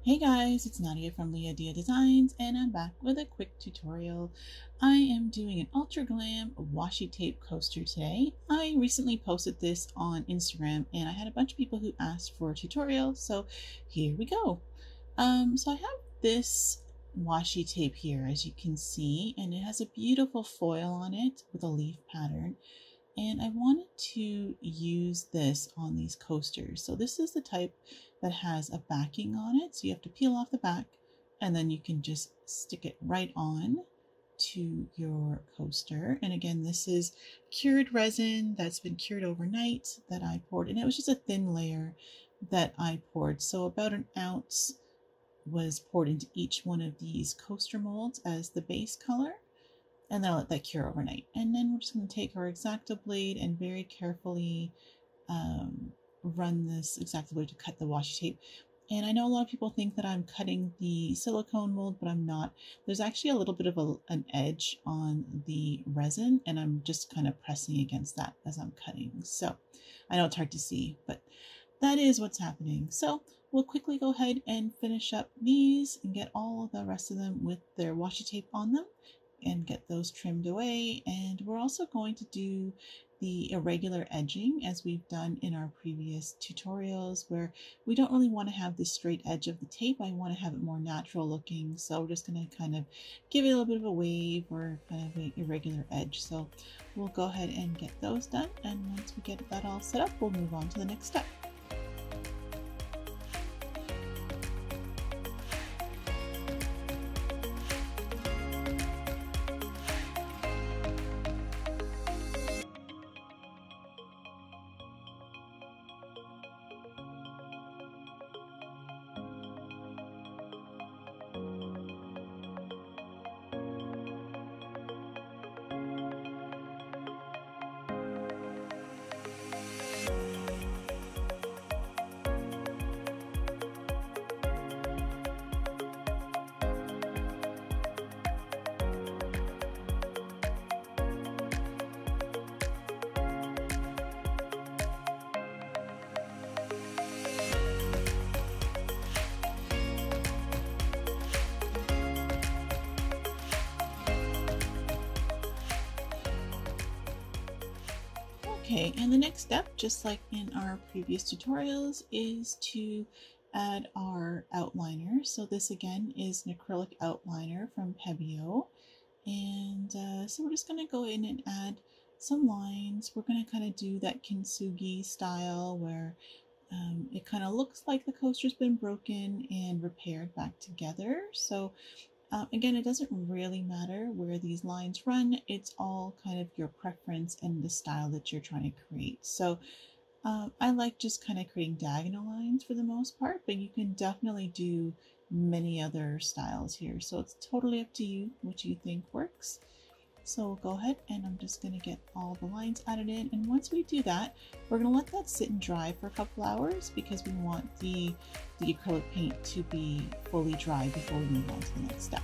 Hey guys, it's Nadia from liadiadesigns and I'm back with a quick tutorial. I am doing an ultra glam washi tape coaster today. I recently posted this on Instagram and I had a bunch of people who asked for a tutorial, so here we go. So I have this washi tape here, as you can see, and it has a beautiful foil on it with a leaf pattern. And I wanted to use this on these coasters. So this is the type that has a backing on it. So you have to peel off the back and then you can just stick it right on to your coaster. And again, this is cured resin that's been cured overnight that I poured. And it was just a thin layer that I poured. So about an ounce was poured into each one of these coaster molds as the base color. And then I'll let that cure overnight. And then we're just going to take our X-Acto blade and very carefully run this X-Acto blade to cut the washi tape. And I know a lot of people think that I'm cutting the silicone mold, but I'm not. There's actually a little bit of an edge on the resin, and I'm just kind of pressing against that as I'm cutting. So I know it's hard to see, but that is what's happening. So we'll quickly go ahead and finish up these and get all of the rest of them with their washi tape on them and get those trimmed away. And we're also going to do the irregular edging as we've done in our previous tutorials, where we don't really want to have the straight edge of the tape. I want to have it more natural looking. So we're just going to kind of give it a little bit of a wave or kind of an irregular edge. So we'll go ahead and get those done. And once we get that all set up, we'll move on to the next step. Okay, and the next step, just like in our previous tutorials, is to add our outliner. So this again is an acrylic outliner from Pebeo. And so we're just going to go in and add some lines. We're going to kind of do that Kintsugi style where it kind of looks like the coaster's been broken and repaired back together. So again, it doesn't really matter where these lines run. It's all kind of your preference and the style that you're trying to create. So I like just kind of creating diagonal lines for the most part, but you can definitely do many other styles here. So it's totally up to you what you think works. So we'll go ahead and I'm just going to get all the lines added in. And once we do that, we're going to let that sit and dry for a couple hours because we want the acrylic paint to be fully dry before we move on to the next step.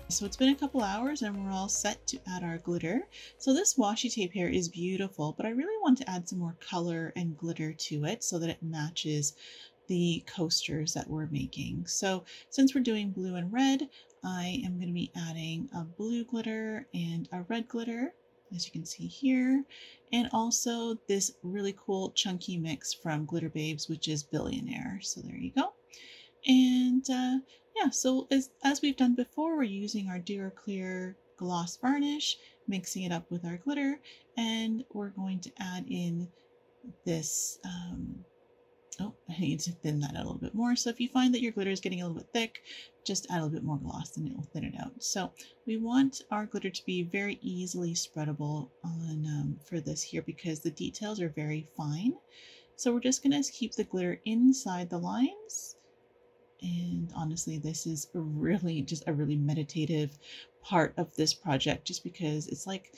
So it's been a couple hours and we're all set to add our glitter. So this washi tape here is beautiful, but I really want to add some more color and glitter to it so that it matches the coasters that we're making. So since we're doing blue and red, I am going to be adding a blue glitter and a red glitter as you can see here, and also this really cool chunky mix from Glitter Babes, which is Billionaire. So there you go. And yeah, so as we've done before, we're using our DuraClear gloss varnish, mixing it up with our glitter, and we're going to add in this oh, I need to thin that out a little bit more. So if you find that your glitter is getting a little bit thick, just add a little bit more gloss and it will thin it out. So we want our glitter to be very easily spreadable on for this here, because the details are very fine. So we're just going to keep the glitter inside the lines. And honestly, this is really just a really meditative part of this project, just because it's like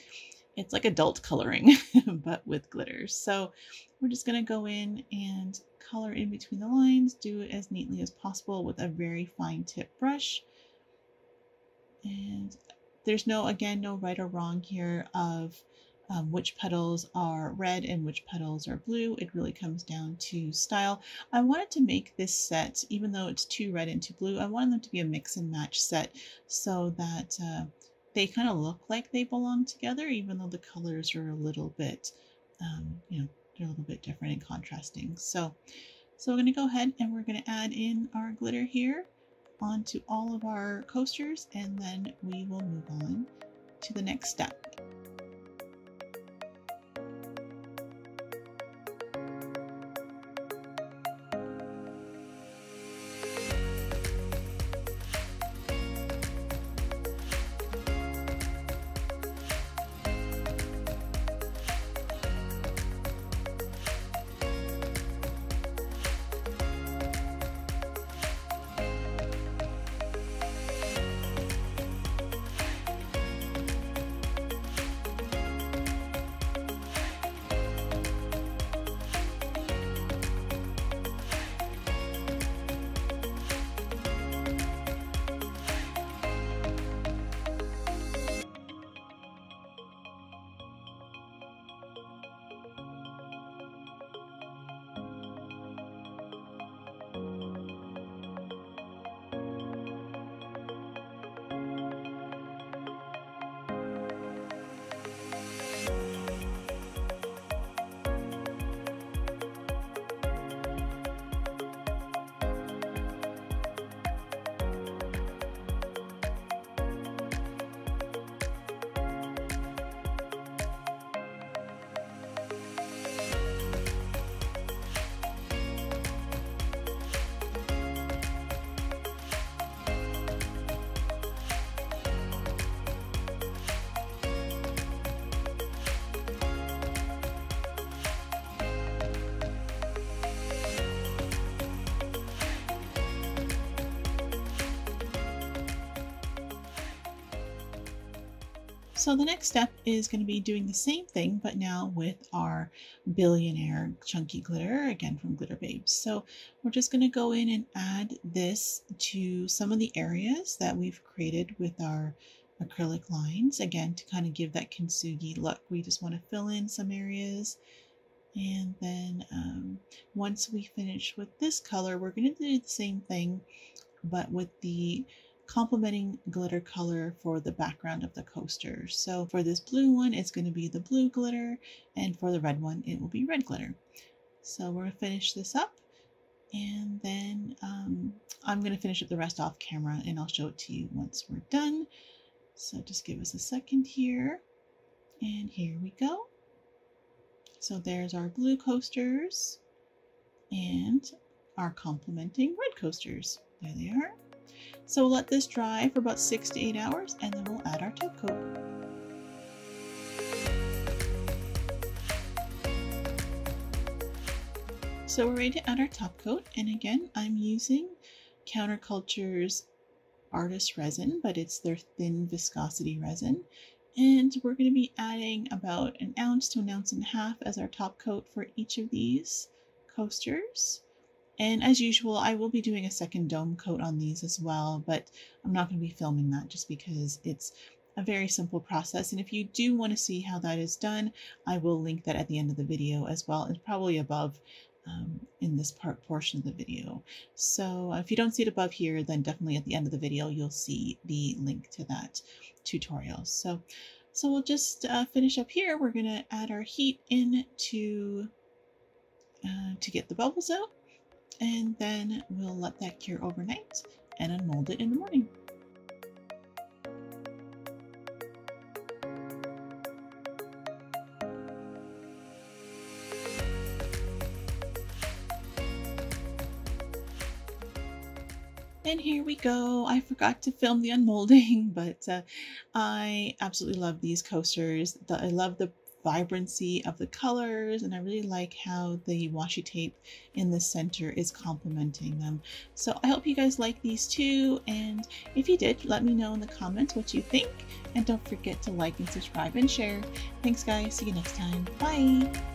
adult coloring, but with glitters. So we're just going to go in and color in between the lines, do it as neatly as possible with a very fine tip brush. And there's again, no right or wrong here of which petals are red and which petals are blue. It really comes down to style. I wanted to make this set, even though it's too red and too blue, I wanted them to be a mix and match set so that they kind of look like they belong together, even though the colors are a little bit, you know, they're a little bit different and contrasting. So we're going to go ahead and we're going to add in our glitter here onto all of our coasters, and then we will move on to the next step. So the next step is going to be doing the same thing, but now with our Billionaire chunky glitter, again from Glitter Babes. So we're just going to go in and add this to some of the areas that we've created with our acrylic lines, again to kind of give that kintsugi look. We just want to fill in some areas, and then once we finish with this color, we're going to do the same thing but with the complementing glitter color for the background of the coaster. So for this blue one, it's going to be the blue glitter, and for the red one, it will be red glitter. So we're going to finish this up, and then I'm going to finish up the rest off camera, and I'll show it to you once we're done. So just give us a second here, and here we go. So there's our blue coasters and our complementing red coasters. There they are. So we'll let this dry for about 6 to 8 hours, and then we'll add our top coat. So we're ready to add our top coat, and again, I'm using Counterculture's Artist Resin, but it's their thin viscosity resin. And we're going to be adding about 1 ounce to 1.5 ounces as our top coat for each of these coasters. And as usual, I will be doing a second dome coat on these as well, but I'm not going to be filming that just because it's a very simple process. And if you do want to see how that is done, I will link that at the end of the video as well. It's probably above in this portion of the video. So if you don't see it above here, then definitely at the end of the video, you'll see the link to that tutorial. So So we'll just finish up here. We're going to add our heat in to get the bubbles out, and then we'll let that cure overnight and unmold it in the morning. And here we go. I forgot to film the unmolding, but I absolutely love these coasters. I love the vibrancy of the colors, and I really like how the washi tape in the center is complementing them. So I hope you guys like these too, and if you did, let me know in the comments what you think, and don't forget to like and subscribe and share. Thanks guys, see you next time. Bye!